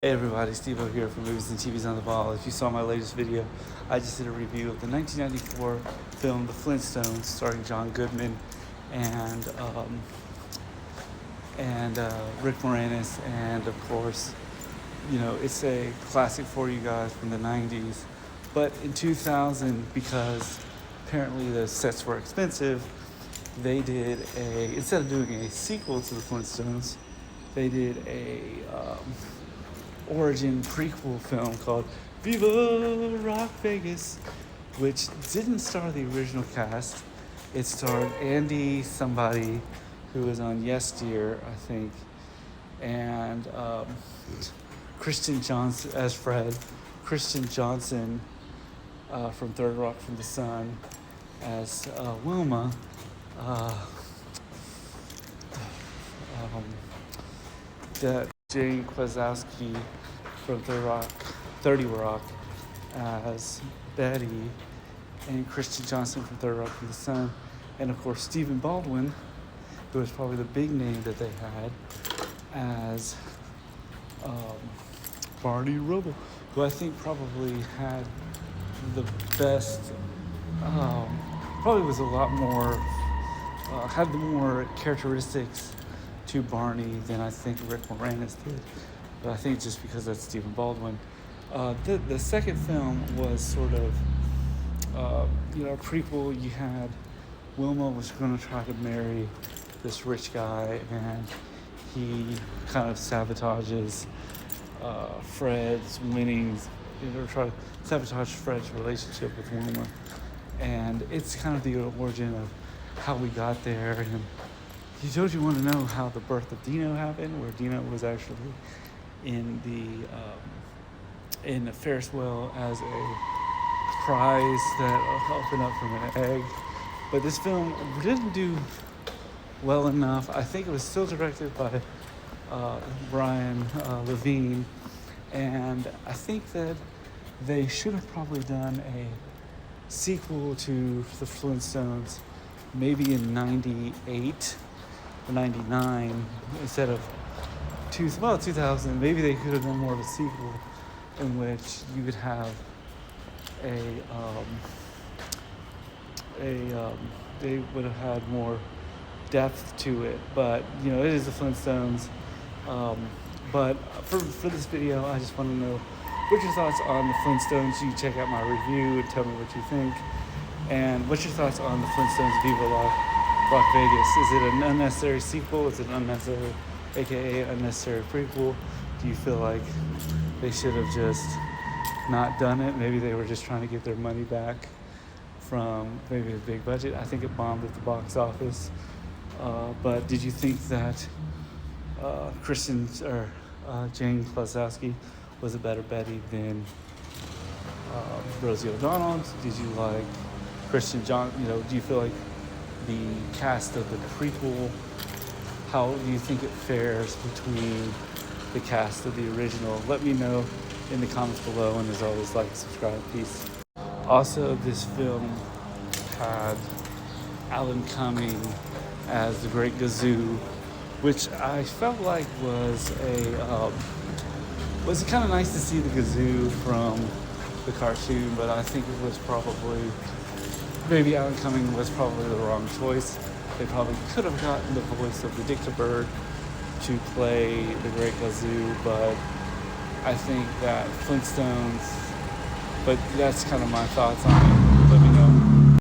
Hey everybody, Steve-O here from Movies and TVs on the Ball. If you saw my latest video, I just did a review of the 1994 film The Flintstones, starring John Goodman and Rick Moranis, and of course, it's a classic for you guys from the 90s. But in 2000, because apparently the sets were expensive, they did instead of doing a sequel to The Flintstones, they did a origin prequel film called Viva Rock Vegas, which didn't star the original cast. It starred Andy somebody who was on Yes Dear, I think, and Christian Johnson as Fred, Christian Johnson from Third Rock from the Sun as Wilma, Jane Kwasowski from 30 Rock as Betty, and Christian Johnson from Third Rock from the Sun, and of course Stephen Baldwin, who was probably the big name that they had, as Barney Rubble, who I think probably had the best, probably was a lot more, had the more characteristics to Barney than I think Rick Moranis did. But I think just because that's Stephen Baldwin. The second film was sort of, a prequel. You had Wilma was going to try to marry this rich guy, and he kind of sabotages Fred's winnings, try to sabotage Fred's relationship with Wilma. And it's kind of the origin of how we got there. And don't you want to know how the birth of Dino happened, where Dino was actually in the Ferris wheel as a prize that opened up from an egg. But this film didn't do well enough. I think it was still directed by Brian Levine, and I think that they should have probably done a sequel to The Flintstones maybe in 98 or 99 instead of 2000. Maybe they could have done more of a sequel in which you could have they would have had more depth to it. But it is the Flintstones. But for this video, I just want to know what's your thoughts on the Flintstones. You check out my review and tell me what you think. And what's your thoughts on the Flintstones Viva Rock Vegas? Is it an unnecessary sequel? Is it an unnecessary, aka unnecessary prequel? Do you feel like they should have just not done it? Maybe they were just trying to get their money back from maybe a big budget. I think it bombed at the box office. But did you think that Jane Kwasowski was a better Betty than Rosie O'Donnell? Did you like Christian John? Do you feel like the cast of the prequel, how do you think it fares between the cast of the original? Let me know in the comments below, and as always, like, subscribe, peace. Also, this film had Alan Cumming as the Great Gazoo, which I felt like was kind of nice to see the Gazoo from the cartoon, but I think it was probably, maybe Alan Cumming was probably the wrong choice. They probably could have gotten the voice of the Dictabird to play the Great Gazoo, but I think that Flintstones, but that's kind of my thoughts on it.